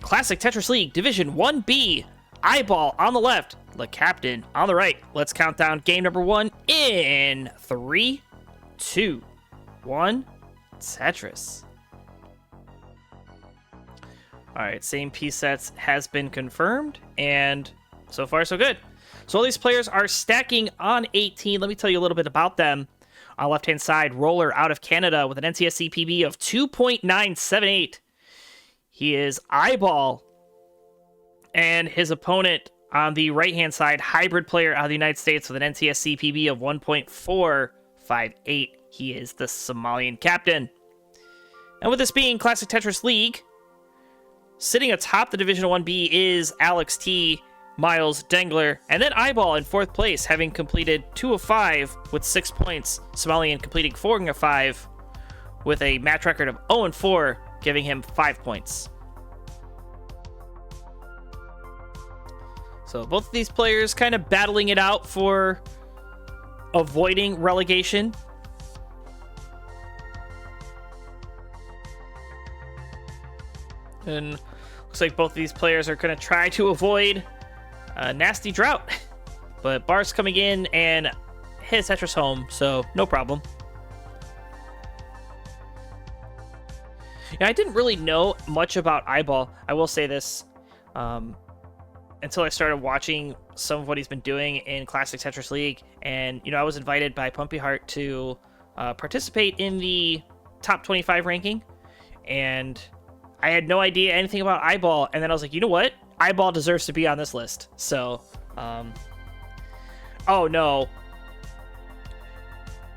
Classic Tetris League Division 1B. iBall on the left, the captain on the right. Let's count down game number 1 in 3, 2, 1. Tetris. Alright, same piece sets has been confirmed, and so far so good. So all these players are stacking on 18. Let me tell you a little bit about them. On the left-hand side, Roller out of Canada with an NTSC PB of 2.978. He is iBall. And his opponent on the right-hand side, Hybrid player out of the United States with an NTSC PB of 1.458. He is the Somalian captain. And with this being Classic Tetris League, sitting atop the Division 1B is Alex T, Miles Dengler, and then iBall in 4th place, having completed 2 of 5 with 6 points. Somalian completing 4 of 5 with a match record of 0 and 4, giving him 5 points. So both of these players kind of battling it out for avoiding relegation. And looks like both of these players are going to try to avoid a nasty drought. But Bar's coming in and his Tetris home, so no problem. Yeah, I didn't really know much about iBall. I will say this, until I started watching some of what he's been doing in Classic Tetris League. And, I was invited by Pumpy Heart to participate in the top 25 ranking. And I had no idea anything about iBall. And then I was like, you know what? iBall deserves to be on this list. So, oh no.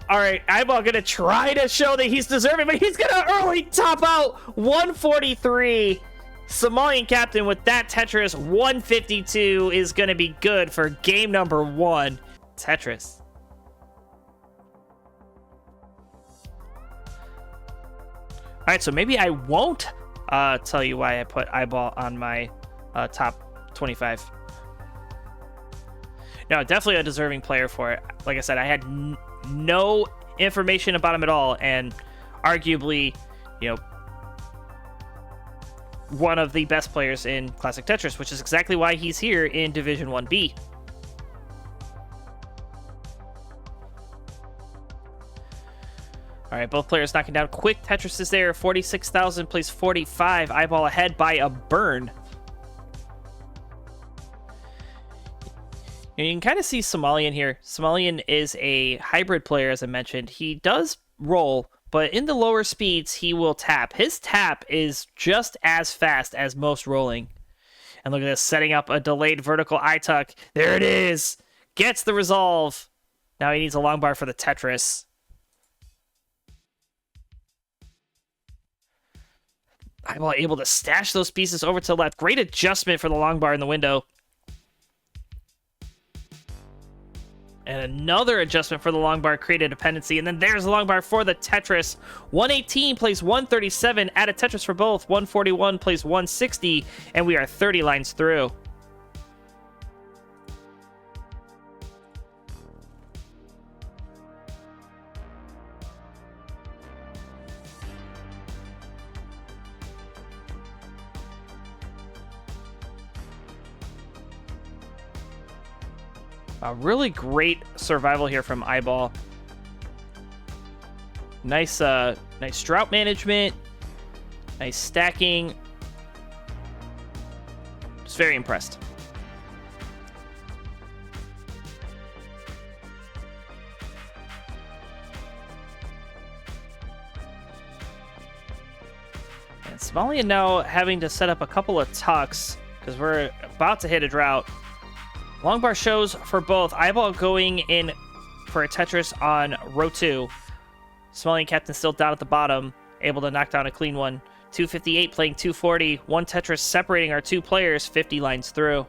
All right, iBall gonna try to show that he's deserving, but he's gonna early top out 143. Somalian captain with that Tetris 152 is gonna be good for game number 1. Tetris. All right, so maybe I won't tell you why I put iBall on my top 25. No, definitely a deserving player for it. Like I said, I had no information about him at all, and arguably, one of the best players in Classic Tetris, which is exactly why he's here in Division 1B. All right, both players knocking down quick Tetris is there. 46,000 plays 45. iBall ahead by a burn. You can kind of see Somalian here. Somalian is a hybrid player, as I mentioned. He does roll, but in the lower speeds, he will tap. His tap is just as fast as most rolling. And look at this, setting up a delayed vertical I-tuck. There it is. Gets the resolve. Now he needs a long bar for the Tetris. iBall able to stash those pieces over to the left. Great adjustment for the long bar in the window. And another adjustment for the long bar created dependency. And then there's the long bar for the Tetris. 118 plays 137. Add a Tetris for both. 141 plays 160. And we are 30 lines through. A really great survival here from iBall. Nice drought management. Nice stacking. Just very impressed. And Somalian now having to set up a couple of tucks because we're about to hit a drought. Long bar shows for both. iBall going in for a Tetris on row 2. Somalian captain still down at the bottom, able to knock down a clean one. 258 playing 240. One Tetris separating our two players, 50 lines through.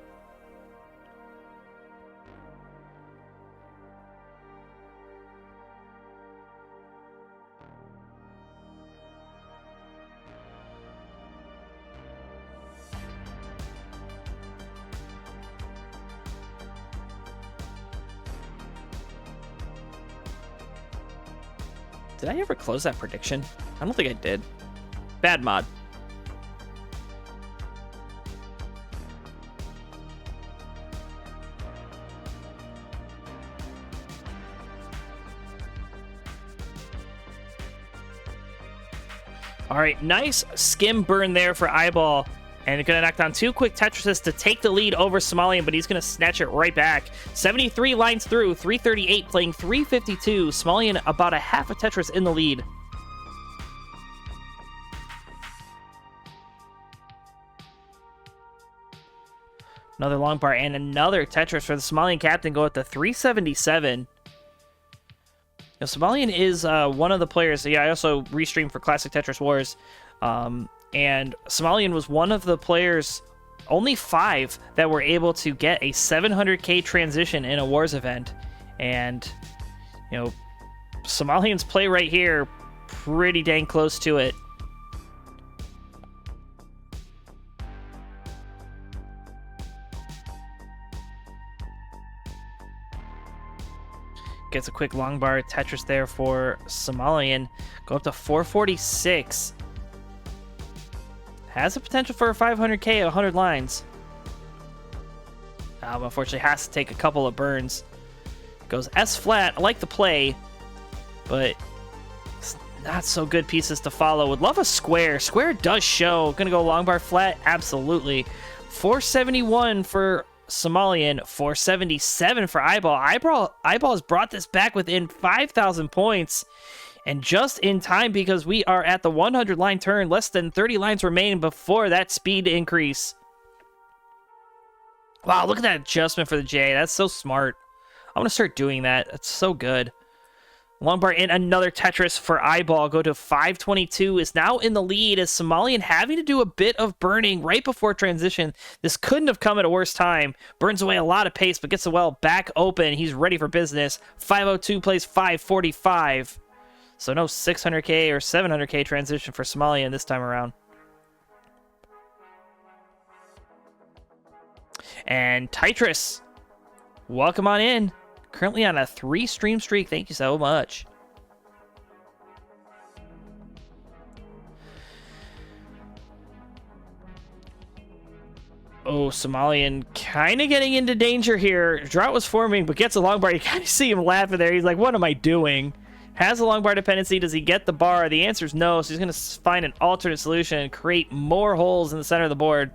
Did I ever close that prediction? I don't think I did. Bad mod. All right, nice skim burn there for iBall. And going to knock down 2 quick Tetrises to take the lead over Somalian, but he's going to snatch it right back. 73 lines through, 338 playing 352. Somalian about a half a Tetris in the lead. Another long bar and another Tetris for the Somalian captain. Go at the 377. Now, Somalian is one of the players. Yeah, I also restreamed for Classic Tetris Wars. And Somalian was one of the players, only 5, that were able to get a 700k transition in a Wars event. And, you know, Somalian's play right here, pretty dang close to it. Gets a quick long bar Tetris there for Somalian. Go up to 446. Has the potential for a 500k at 100 lines. Unfortunately, has to take a couple of burns. Goes S flat. I like the play, but it's not so good pieces to follow. Would love a square. Square does show. Gonna go long bar flat. Absolutely. 471 for Somalian. 477 for iBall. iBall has brought this back within 5,000 points. And just in time, because we are at the 100 line turn, less than 30 lines remain before that speed increase. Wow, look at that adjustment for the J. That's so smart. I'm going to start doing that. That's so good. Long bar in another Tetris for iBall. Go to 522. Is now in the lead as Somalian having to do a bit of burning right before transition. This couldn't have come at a worse time. Burns away a lot of pace, but gets the well back open. He's ready for business. 502 plays 545. So no 600k or 700k transition for Somalian this time around. And Tetris, welcome on in. Currently on a 3 stream streak. Thank you so much. Oh, Somalian kind of getting into danger here. Drought was forming, but gets a long bar. You kind of see him laughing there. He's like, what am I doing? Has a long bar dependency. Does he get the bar? The answer is no, so he's going to find an alternate solution and create more holes in the center of the board.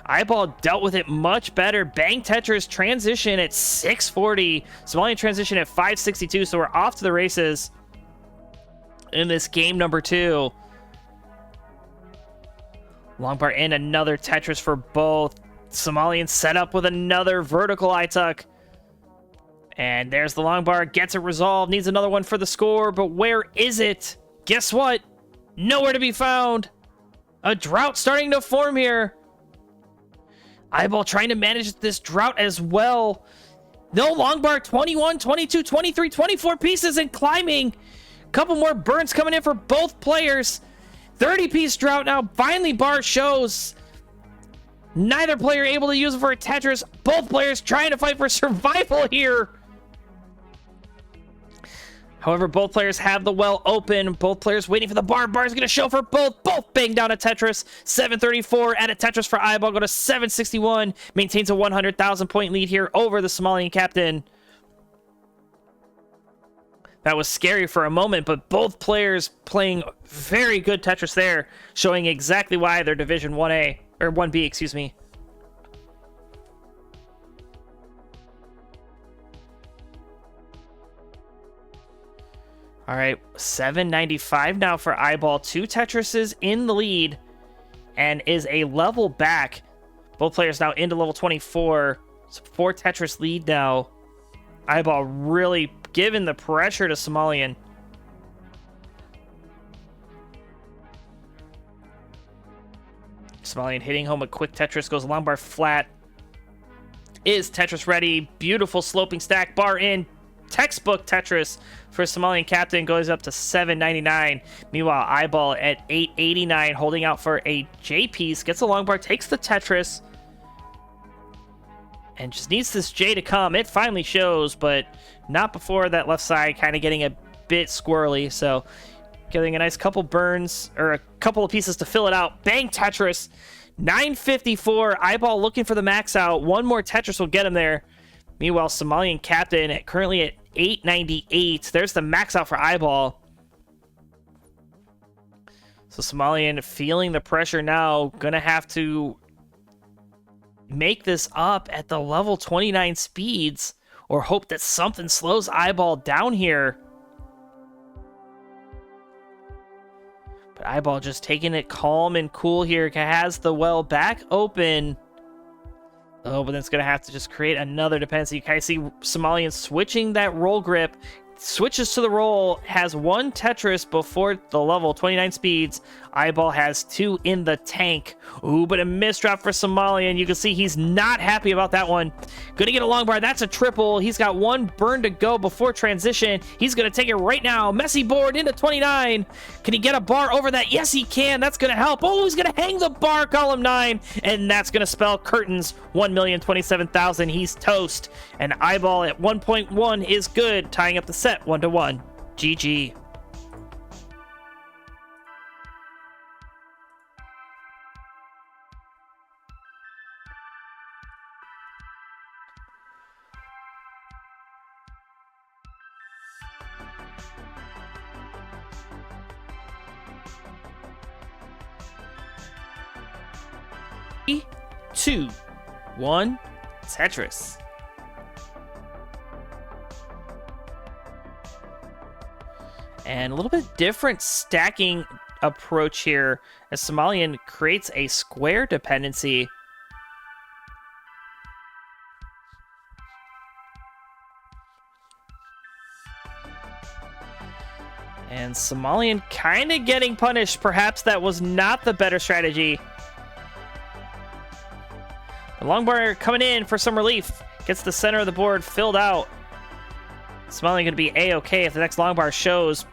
iBall dealt with it much better. Bang Tetris transition at 640. Somalian transition at 562, so we're off to the races in this game number 2. Long bar in another Tetris for both. Somalian set up with another vertical I-tuck. And there's the long bar, gets it resolved, needs another one for the score, but where is it? Guess what? Nowhere to be found. A drought starting to form here. iBall trying to manage this drought as well. No long bar, 21, 22, 23, 24 pieces and climbing. Couple more burns coming in for both players. 30-piece drought now. Finally, bar shows. Neither player able to use it for a Tetris. Both players trying to fight for survival here. However, both players have the well open. Both players waiting for the bar. Bar's going to show for both. Both bang down a Tetris. 734 at a Tetris for iBall. Go to 761. Maintains a 100,000 point lead here over the Somalian captain. That was scary for a moment, but both players playing very good Tetris there, showing exactly why they're Division 1A, or 1B, excuse me. All right, 795 now for iBall. 2 Tetrises in the lead and is a level back. Both players now into level 24. So 4 Tetris lead now. iBall really giving the pressure to Somalian. Somalian hitting home a quick Tetris, goes long bar flat. Is Tetris ready? Beautiful sloping stack, bar in. Textbook Tetris for Somalian captain, goes up to 799. Meanwhile, iBall at 889, holding out for a J piece. Gets a long bar, takes the Tetris, and just needs this J to come. It finally shows, but not before that left side kind of getting a bit squirrely. So getting a nice couple burns, or a couple of pieces to fill it out. Bang Tetris, 954. iBall looking for the max out. One more Tetris will get him there. Meanwhile, Somalian captain currently at 898. There's the max out for iBall. So Somalian feeling the pressure now, gonna have to make this up at the level 29 speeds or hope that something slows iBall down here. But iBall just taking it calm and cool here, has the well back open. Oh, but then it's going to have to just create another dependency. You kind of see Somalian switching that roll grip, switches to the roll, has one Tetris before the level 29 speeds. iBall has 2 in the tank. Ooh, but a misdrop for Somalian. You can see he's not happy about that one. Gonna get a long bar. That's a triple. He's got 1 burn to go before transition. He's gonna take it right now. Messy board into 29. Can he get a bar over that? Yes, he can. That's gonna help. Oh, he's gonna hang the bar, column 9. And that's gonna spell curtains. 1,027,000. He's toast. And iBall at 1.1 is good, tying up the set 1-1. GG. Three, 2, 1, Tetris. And a little bit different stacking approach here as Somalian creates a square dependency. And Somalian kind of getting punished. Perhaps that was not the better strategy. The long bar coming in for some relief. Gets the center of the board filled out. Somalian going to be A-okay if the next long bar shows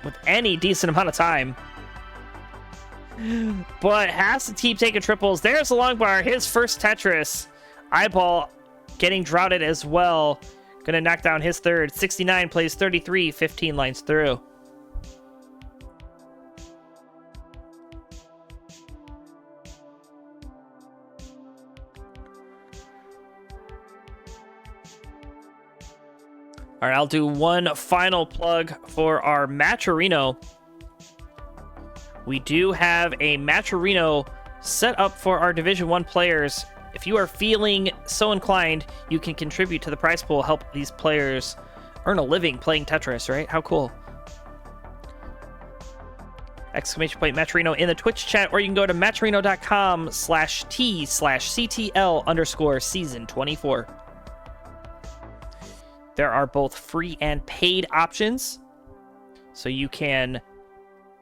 with any decent amount of time. But has to keep taking triples. There's the long bar, his first Tetris. iBall getting droughted as well. Gonna knock down his third. 69 plays 33, 15 lines through. All right, I'll do one final plug for our Matcherino. We do have a Matcherino set up for our Division 1 players. If you are feeling so inclined, you can contribute to the prize pool, help these players earn a living playing Tetris, right? How cool. Exclamation point Matcherino in the Twitch chat, or you can go to matcherino.com/T/CTL_season24. There are both free and paid options, so you can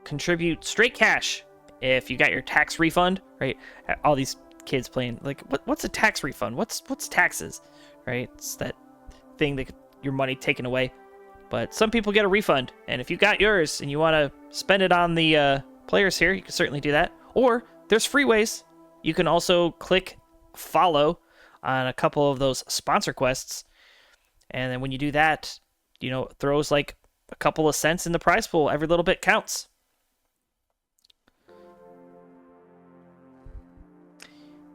contribute straight cash if you got your tax refund, right? All these kids playing, like, what's a tax refund? What's taxes, right? It's that thing that your money taken away. But some people get a refund, and if you got yours and you want to spend it on the players here, you can certainly do that. Or there's free ways. You can also click follow on a couple of those sponsor quests. And then when you do that, you know, it throws like a couple of cents in the prize pool. Every little bit counts.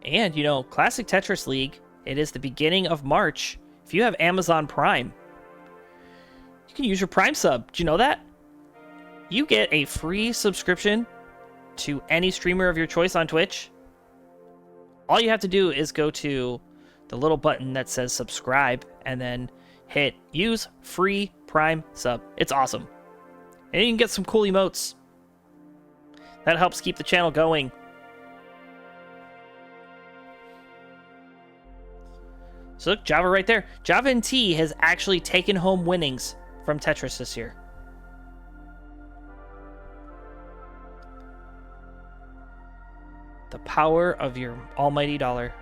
And, you know, Classic Tetris League, it is the beginning of March. If you have Amazon Prime, you can use your Prime sub. Do you know that? You get a free subscription to any streamer of your choice on Twitch. All you have to do is go to the little button that says subscribe and then hit use free Prime sub. It's awesome. And you can get some cool emotes. That helps keep the channel going. So look, Java right there. Java and T has actually taken home winnings from Tetris this year. The power of your almighty dollar.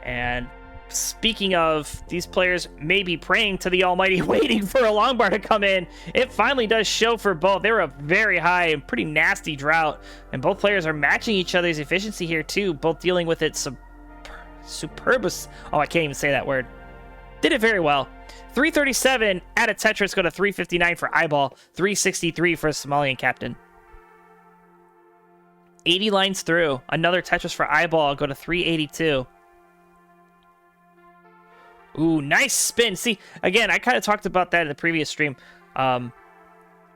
And speaking of, these players may be praying to the almighty, waiting for a long bar to come in. It finally does show for both. They were a very high and pretty nasty drought. And both players are matching each other's efficiency here too. Both dealing with it superbus. Oh, I can't even say that word. Did it very well. 337 at a Tetris, go to 359 for iBall. 363 for Somalian captain. 80 lines through. Another Tetris for iBall, go to 382. Ooh, nice spin. See, again, I kind of talked about that in the previous stream.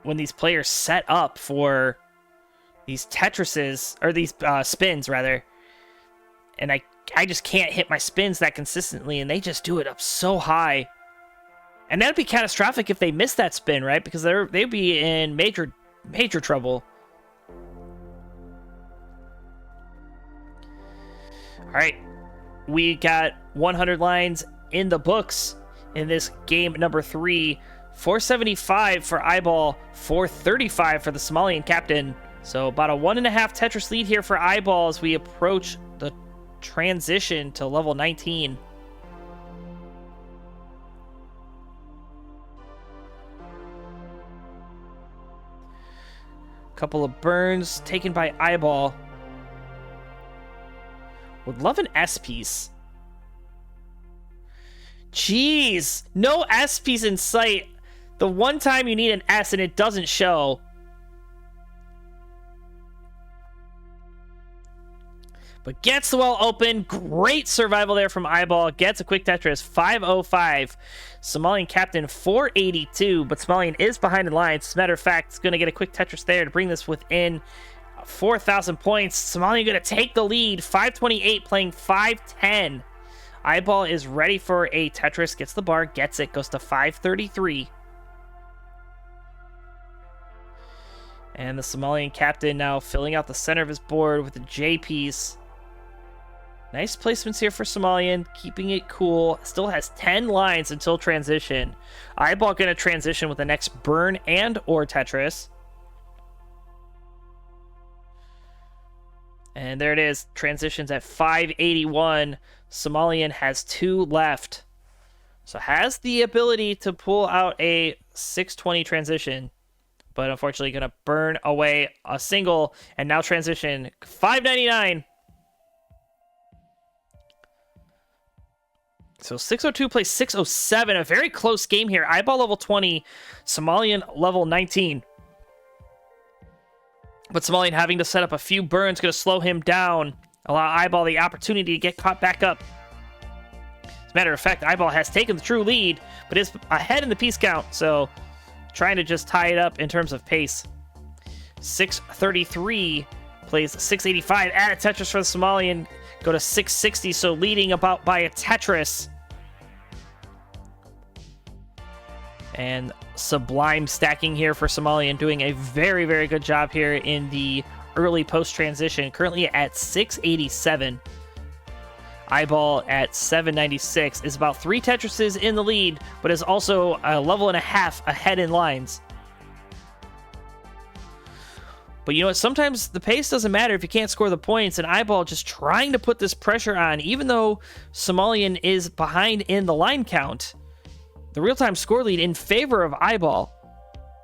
when these players set up for these Tetrises, or these spins, rather. And I just can't hit my spins that consistently, and they just do it up so high. And that'd be catastrophic if they missed that spin, right? Because they'd be in major trouble. All right, we got 100 lines in the books in this game number 3. 475 for iBall, 435 for the Somalian captain. So about a 1.5 Tetris lead here for iBall as we approach the transition to level 19. Couple of burns taken by iBall. Would love an S piece. Jeez, no S piece in sight. The one time you need an S and it doesn't show. But gets the well open. Great survival there from iBall. Gets a quick Tetris. 505. Somalian captain 482. But Somalian is behind in lines. As a matter of fact, it's going to get a quick Tetris there to bring this within 4,000 points. Somalian going to take the lead. 528 playing 510. iBall is ready for a Tetris. Gets the bar. Gets it. Goes to 533. And the Somalian captain now filling out the center of his board with the J piece. Nice placements here for Somalian, keeping it cool. Still has 10 lines until transition. iBall going to transition with the next burn and or Tetris. And there it is. Transitions at 581. Somalian has 2 left. So has the ability to pull out a 620 transition. But unfortunately going to burn away a single. And now transition 599. So 602 plays 607. A very close game here. iBall level 20. Somalian level 19. But Somalian having to set up a few burns going to slow him down. Allow iBall the opportunity to get caught back up. As a matter of fact, iBall has taken the true lead, but is ahead in the piece count. So trying to just tie it up in terms of pace. 633 plays 685. Add a Tetris for the Somalian. Go to 660, so leading about by a Tetris. And sublime stacking here for Somalian, doing a very, very good job here in the early post-transition. Currently at 687. iBall at 796 is about 3 Tetrises in the lead, but is also a level and a half ahead in lines. But you know what? Sometimes the pace doesn't matter if you can't score the points, and iBall just trying to put this pressure on, even though Somalian is behind in the line count. The real-time score lead in favor of iBall.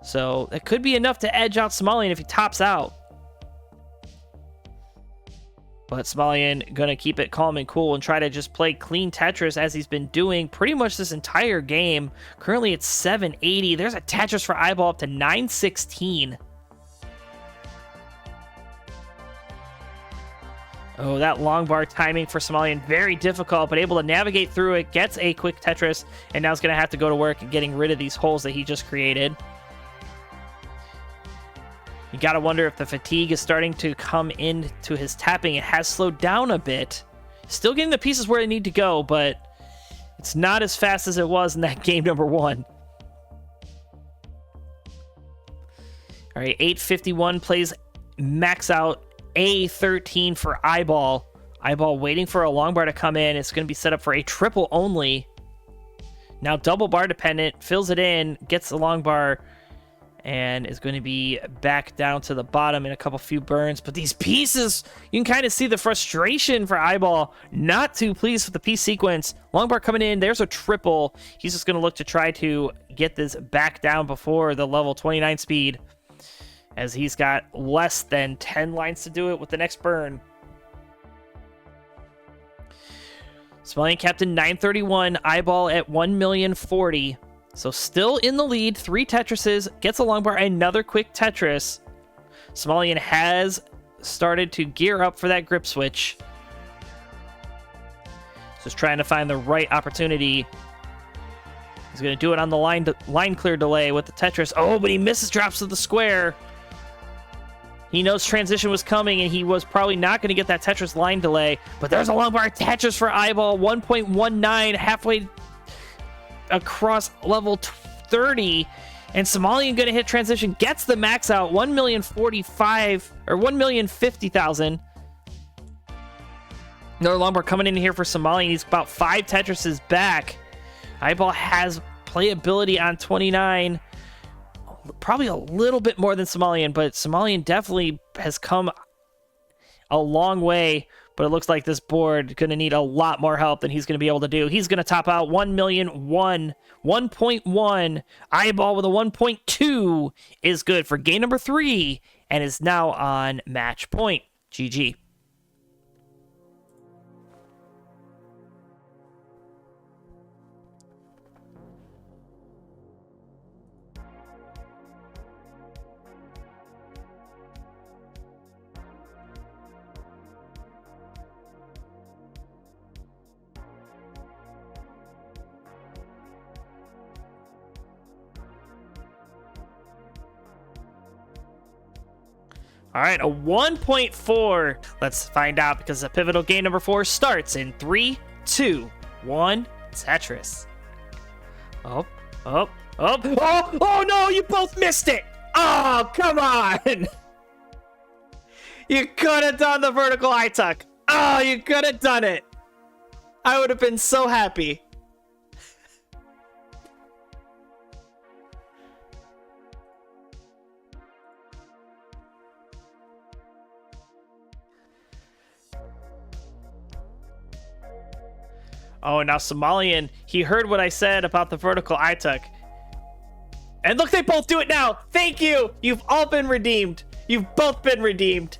So it could be enough to edge out Somalian if he tops out. But Somalian going to keep it calm and cool and try to just play clean Tetris as he's been doing pretty much this entire game. Currently it's 780. There's a Tetris for iBall up to 916. Oh, that long bar timing for Somalian, very difficult, but able to navigate through it, gets a quick Tetris, and now he's going to have to go to work and getting rid of these holes that he just created. You got to wonder if the fatigue is starting to come into his tapping. It has slowed down a bit. Still getting the pieces where they need to go, but it's not as fast as it was in that game number 1. All right, 851 plays max out. A13 for iBall. iBall waiting for a long bar to come in. It's going to be set up for a triple only. Now double bar dependent. Fills it in. Gets the long bar. And is going to be back down to the bottom in a few burns. But these pieces, you can kind of see the frustration for iBall. Not too pleased with the piece sequence. Long bar coming in. There's a triple. He's just going to look to try to get this back down before the level 29 speed, as he's got less than 10 lines to do it with the next burn. Somalian captain 931, iBall at 1,040,000. So still in the lead, 3 Tetrises, gets a long bar, another quick Tetris. Somalian has started to gear up for that grip switch. Just trying to find the right opportunity. He's going to do it on the line clear delay with the Tetris. Oh, but he misses, drops to the square. He knows transition was coming, and he was probably not going to get that Tetris line delay. But there's a long bar Tetris for iBall, 1.19, halfway across level 30. And Somalian going to hit transition, gets the max out, 1,045,000 or 1,050,000. Another long bar coming in here for Somalian. He's about 5 Tetrises back. iBall has playability on 29. Probably a little bit more than Somalian, but Somalian definitely has come a long way. But it looks like this board going to need a lot more help than he's going to be able to do. He's going to top out 1,001,000, 1.1. iBall with a 1.2 is good for game number 3 and is now on match point. GG. All right, a 1.4. Let's find out because the pivotal game number 4 starts in 3, 2, 1. Tetris. Oh no, you both missed it. Oh, come on. You could have done the vertical eye tuck. Oh, you could have done it. I would have been so happy. Oh, now Somalian, he heard what I said about the vertical eye tuck. And look, they both do it now. Thank you. You've all been redeemed. You've both been redeemed.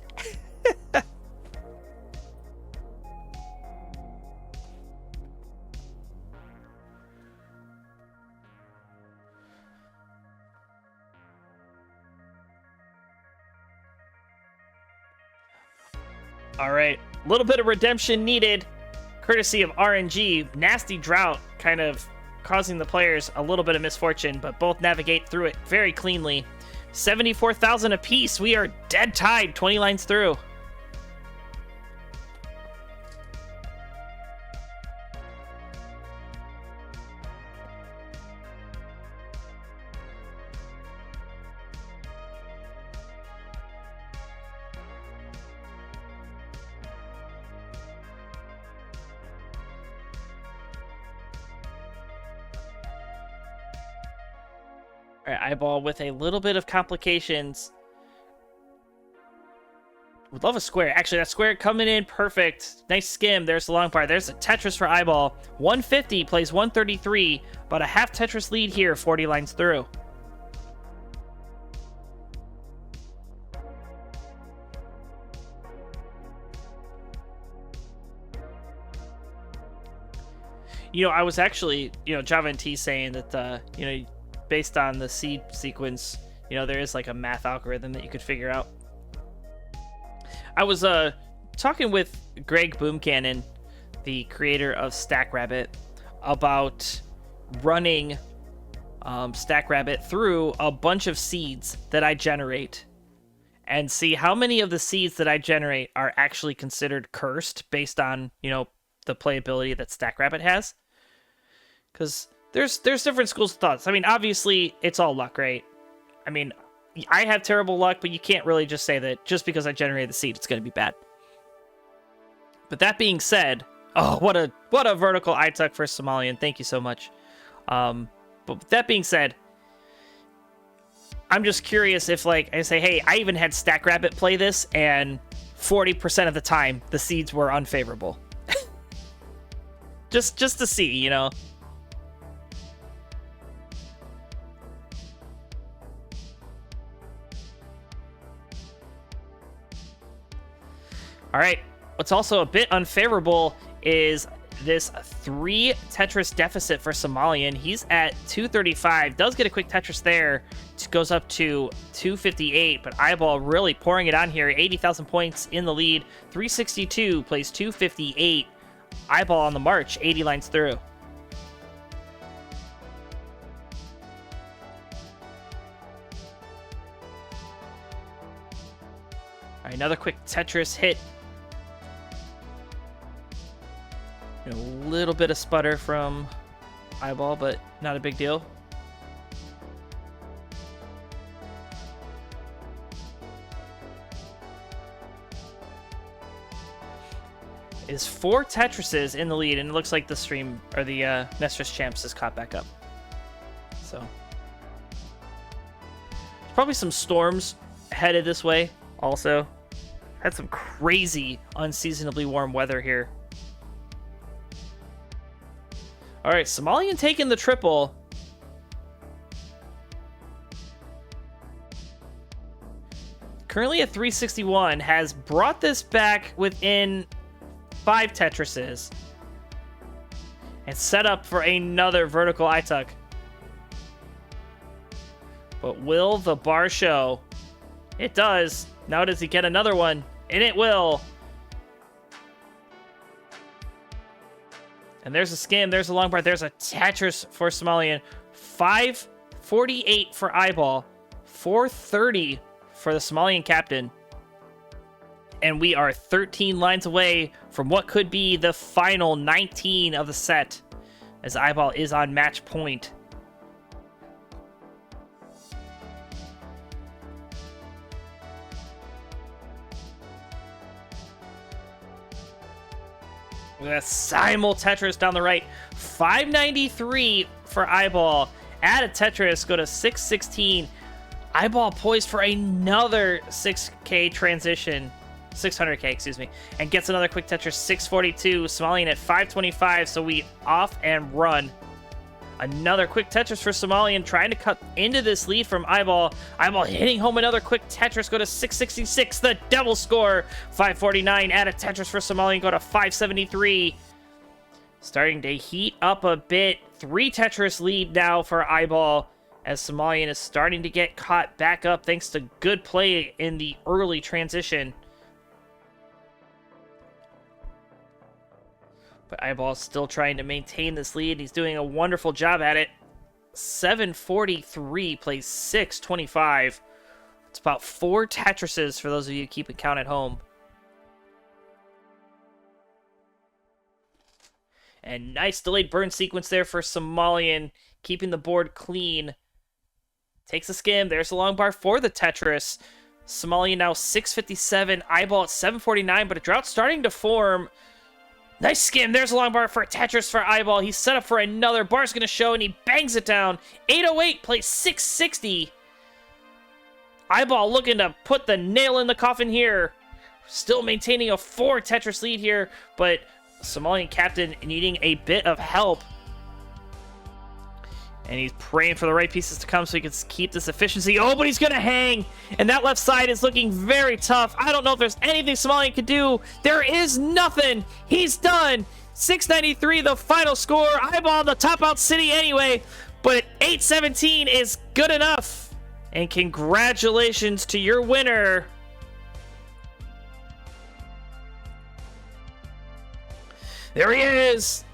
All right, a little bit of redemption needed. Courtesy of RNG, nasty drought kind of causing the players a little bit of misfortune, but both navigate through it very cleanly. 74,000 apiece. We are dead tied, 20 lines through. All right, iBall with a little bit of complications. Would love a square. Actually, that square coming in perfect. Nice skim. There's the long bar. There's a Tetris for iBall. 150 plays 133. About a half Tetris lead here, 40 lines through. You know, I was actually, Java and T saying that, based on the seed sequence, there is like a math algorithm that you could figure out. I was talking with Greg Boomcannon, the creator of StackRabbit, about running StackRabbit through a bunch of seeds that I generate and see how many of the seeds that I generate are actually considered cursed based on, the playability that StackRabbit has. Because there's different schools of thoughts. I mean, obviously, it's all luck, right? I mean, I have terrible luck, but you can't really just say that just because I generated the seed, it's going to be bad. But that being said, oh, what a vertical eye tuck for Somalian. Thank you so much. But with that being said, I'm just curious if, like, I say, hey, I even had StackRabbit play this, and 40% of the time, the seeds were unfavorable. just to see, All right, what's also a bit unfavorable is this 3 Tetris deficit for Somalian. He's at 235, does get a quick Tetris there, goes up to 258, but iBall really pouring it on here, 80,000 points in the lead, 362, plays 258, iBall on the march, 80 lines through. Another quick Tetris hit. A little bit of sputter from iBall, but not a big deal. Is 4 Tetrises in the lead, and it looks like the stream or the Mistress Champs is caught back up. So there's probably some storms headed this way. Also, had some crazy unseasonably warm weather here. All right, Somalian taking the triple. Currently at 361, has brought this back within 5 Tetrises and set up for another vertical eye tuck. But will the bar show? It does. Now does he get another one? And it will. And there's a skim. There's a long bar. There's a Tetris for Somalian. 548 for iBall. 430 for the Somalian captain. And we are 13 lines away from what could be the final 19 of the set, as iBall is on match point. Look at that simul Tetris down the right. 593 for iBall. Add a Tetris, go to 616. iBall poised for another 6K transition. 600K, excuse me, and gets another quick Tetris. 642. Somalian at 525, so we off and run. Another quick Tetris for Somalian, trying to cut into this lead from iBall. iBall hitting home another quick Tetris, go to 666, the double score. 549, add a Tetris for Somalian, go to 573. Starting to heat up a bit. 3 Tetris lead now for iBall, as Somalian is starting to get caught back up thanks to good play in the early transition. But iBall still trying to maintain this lead. He's doing a wonderful job at it. 743 plays 625. It's about 4 Tetrises for those of you keeping count at home. And nice delayed burn sequence there for Somalian, keeping the board clean. Takes a skim. There's the long bar for the Tetris. Somalian now 657. iBall at 749, but a drought starting to form. Nice skim. There's a long bar for Tetris for iBall. He's set up for another. Bar's going to show, and he bangs it down. 808 plays 660. iBall looking to put the nail in the coffin here. Still maintaining a 4 Tetris lead here, but Somalian captain needing a bit of help. And he's praying for the right pieces to come so he can keep this efficiency. Oh, but he's going to hang. And that left side is looking very tough. I don't know if there's anything Somalian can do. There is nothing. He's done. 693, the final score. iBall the top out city anyway. But 817 is good enough. And congratulations to your winner. There he is.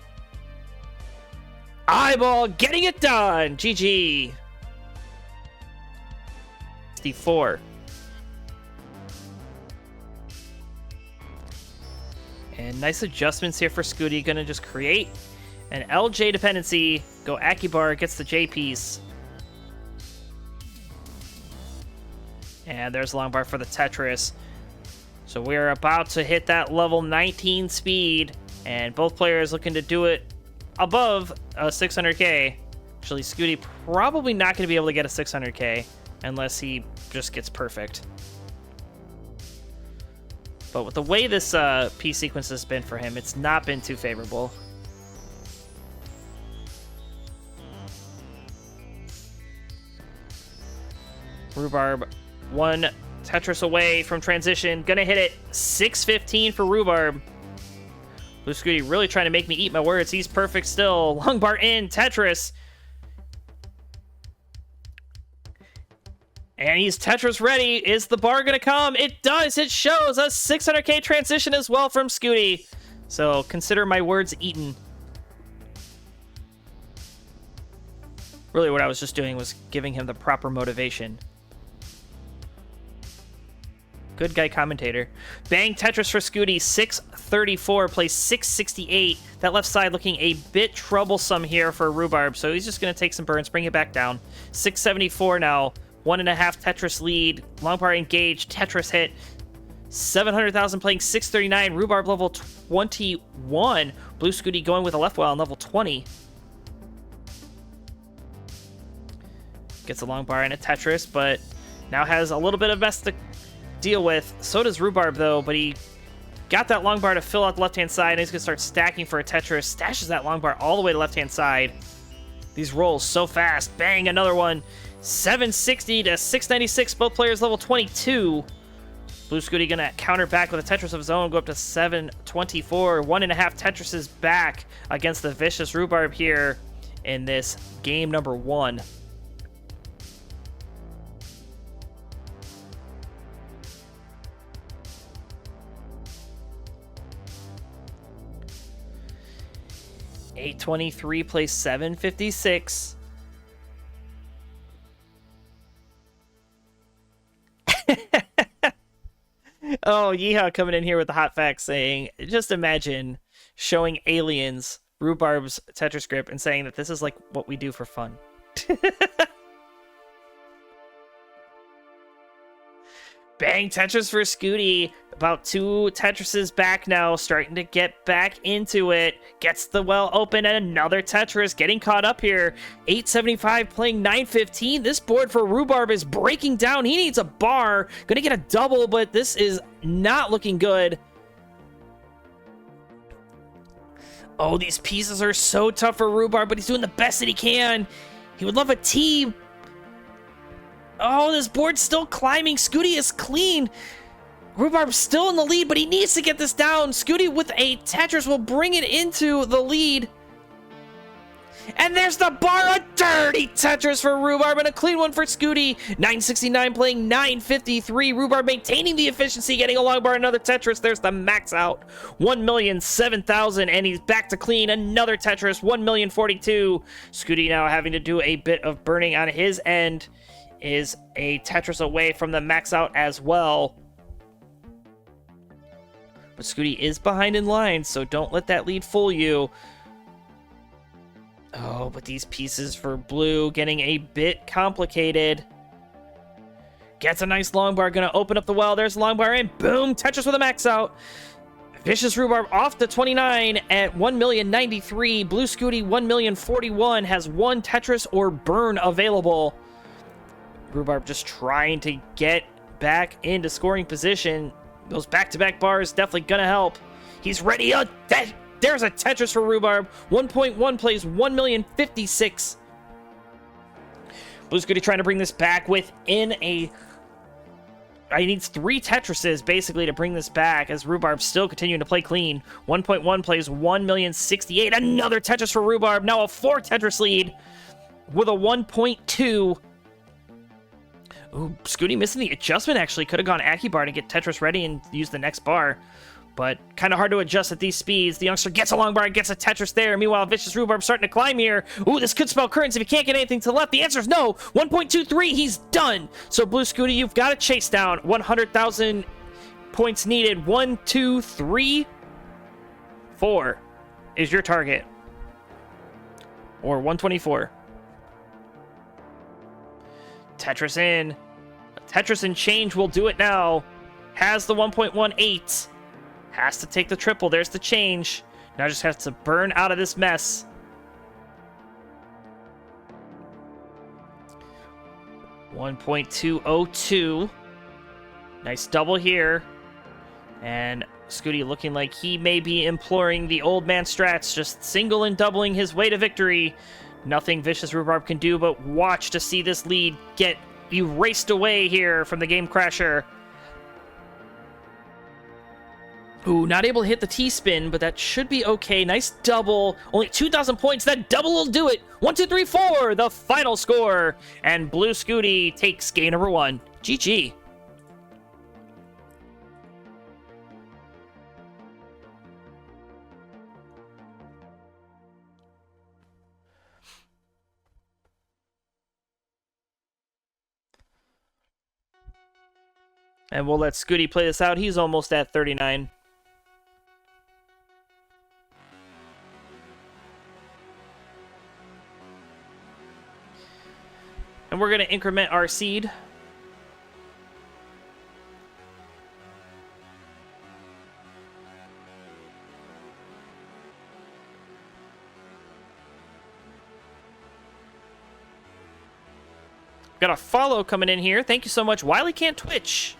iBall getting it done. GG. 64. And nice adjustments here for Scooty. Gonna just create an LJ dependency. Go Akibar, gets the J piece. And there's long bar for the Tetris. So we're about to hit that level 19 speed. And both players looking to do it above a 600K. Actually, Scooty probably not going to be able to get a 600K unless he just gets perfect. But with the way this P sequence has been for him, it's not been too favorable. Rhubarb, 1 Tetris away from transition. Gonna hit it. 615 for Rhubarb. Blue Scooty really trying to make me eat my words. He's perfect still. Long bar in. Tetris. And he's Tetris ready. Is the bar going to come? It does. It shows a 600K transition as well from Scooty. So consider my words eaten. Really what I was just doing was giving him the proper motivation. Good guy commentator. Bang Tetris for Scooty. 634 plays 668. That left side looking a bit troublesome here for Rhubarb, so he's just going to take some burns, bring it back down. 674 now. 1.5 Tetris lead. Long bar engaged. Tetris hit. 700,000 playing 639. Rhubarb level 21. Blue Scooty going with a left wall on level 20. Gets a long bar and a Tetris, but now has a little bit of mess to deal with. So does Rhubarb, though, but he got that long bar to fill out the left-hand side, and he's going to start stacking for a Tetris. Stashes that long bar all the way to left-hand side. These rolls so fast. Bang, another one. 760 to 696. Both players level 22. Blue Scooty going to counter back with a Tetris of his own, go up to 724. 1.5 Tetrises back against the vicious Rhubarb here in this game number 1. $823 plays $756. Oh, Yeehaw coming in here with the hot facts saying, just imagine showing aliens Rhubarb's Tetris script and saying that this is like what we do for fun. Bang Tetris for Scooty. About 2 Tetrises back now, starting to get back into it. Gets the well open and another Tetris getting caught up here. 875 playing 915. This board for Rhubarb is breaking down. He needs a bar. Gonna get a double, but this is not looking good. Oh, these pieces are so tough for Rhubarb, but he's doing the best that he can. He would love a T. Oh, this board's still climbing. Scooty is clean. Rhubarb's still in the lead, but he needs to get this down. Scooty with a Tetris will bring it into the lead. And there's the bar, a dirty Tetris for Rhubarb and a clean one for Scooty. 969 playing 953. Rhubarb maintaining the efficiency, getting a long bar, another Tetris. There's the max out. 1,007,000, and he's back to clean. Another Tetris, 1,042,000. Scooty now having to do a bit of burning on his end. Is a Tetris away from the max out as well. But Scooty is behind in line, so don't let that lead fool you. Oh, but these pieces for Blue getting a bit complicated. Gets a nice long bar, gonna open up the well. There's the long bar, and boom, Tetris with a max out. Vicious Rhubarb off to 29 at 1,093,000. Blue Scooty 1,041,000 has 1 Tetris or burn available. Rhubarb just trying to get back into scoring position. Those back-to-back bars definitely gonna help. He's ready. There's a Tetris for Rhubarb. 1.1 plays 1,056,000. Blue Scooty trying to bring this back within a... He needs 3 Tetrises, basically, to bring this back, as Rhubarb's still continuing to play clean. 1.1 plays 1,068,000. Another Tetris for Rhubarb. Now a 4 Tetris lead with a 1.2. Ooh, Scooty missing the adjustment, actually. Could have gone Akibar to get Tetris ready and use the next bar. But kind of hard to adjust at these speeds. The youngster gets a long bar and gets a Tetris there. Meanwhile, Vicious Rhubarb starting to climb here. Ooh, this could spell currents if he can't get anything to the left. The answer is no. 1.23, he's done. So Blue Scooty, you've got to chase down. 100,000 points needed. 1, 2, 3, 4 is your target. Or 124. Tetris in. Tetris and change will do it now. Has the 1.18. Has to take the triple. There's the change. Now just has to burn out of this mess. $1.202. Nice double here. And Scooty looking like he may be imploring the old man strats, just single and doubling his way to victory. Nothing Vicious Rhubarb can do but watch to see this lead get erased away here from the Game Crasher. Ooh, not able to hit the T-spin, but that should be okay. Nice double. Only 2,000 points. That double will do it. 1, 2, 3, 4. The final score. And Blue Scooty takes game number 1. GG. And we'll let Scooty play this out. He's almost at 39. And we're going to increment our seed. Got a follow coming in here. Thank you so much, Wiley Can't Twitch.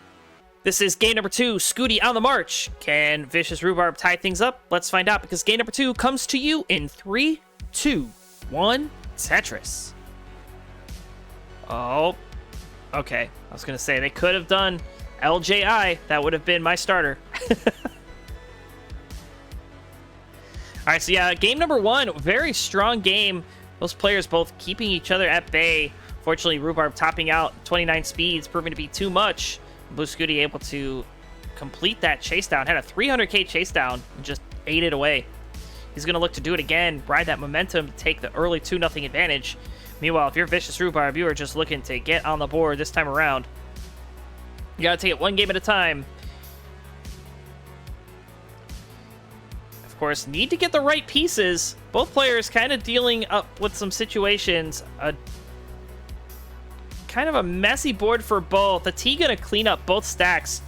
This is game number 2, Scooty on the march. Can Vicious Rhubarb tie things up? Let's find out, because game number 2 comes to you in 3, 2, 1, Tetris. Oh, okay. I was going to say, they could have done LJI. That would have been my starter. All right, so yeah, game number 1, very strong game. Those players both keeping each other at bay. Fortunately, Rhubarb topping out 29 speeds, proving to be too much. Blue Scooty able to complete that chase down. Had a 300k chase down and just ate it away. He's going to look to do it again, ride that momentum, take the early 2-0 advantage. Meanwhile, if you're Vicious Rhubarb, you are just looking to get on the board this time around. You got to take it one game at a time. Of course, need to get the right pieces. Both players kind of dealing up with some situations. Kind of a messy board for both. The T gonna clean up both stacks.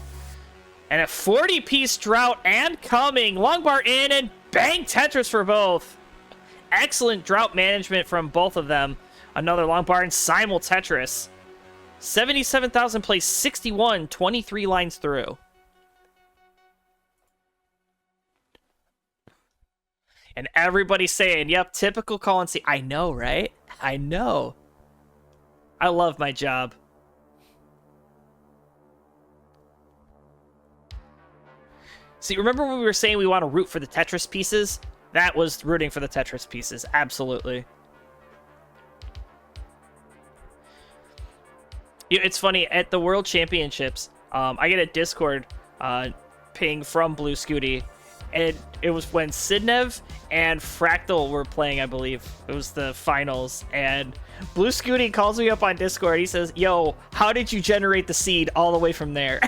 And a 40-piece drought and coming. Long bar in and bang Tetris for both. Excellent drought management from both of them. Another long bar and simul Tetris. 77,000 plays 61, 23 lines through. And everybody's saying, yep, typical Colin C. I know, right? I know. I love my job. See, remember when we were saying we want to root for the Tetris pieces? That was rooting for the Tetris pieces, absolutely. It's funny, at the World Championships, I get a Discord ping from Blue Scooty, and it was when Sidnev and Fractal were playing, I believe. It was the finals, and Blue Scooty calls me up on Discord. He says, yo, how did you generate the seed all the way from there?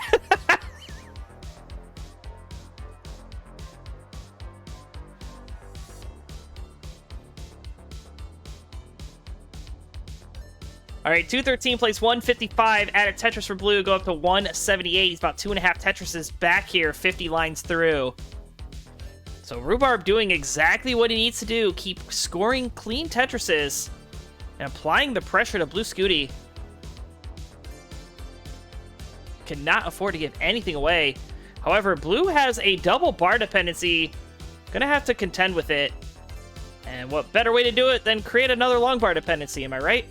All right, 213 plays 155. Added Tetris for Blue, go up to 178. He's about 2.5 Tetrises back here, 50 lines through. So Rhubarb doing exactly what he needs to do. Keep scoring clean Tetrises and applying the pressure to Blue Scooty. Cannot afford to give anything away. However, Blue has a double bar dependency. Gonna have to contend with it. And what better way to do it than create another long bar dependency, am I right?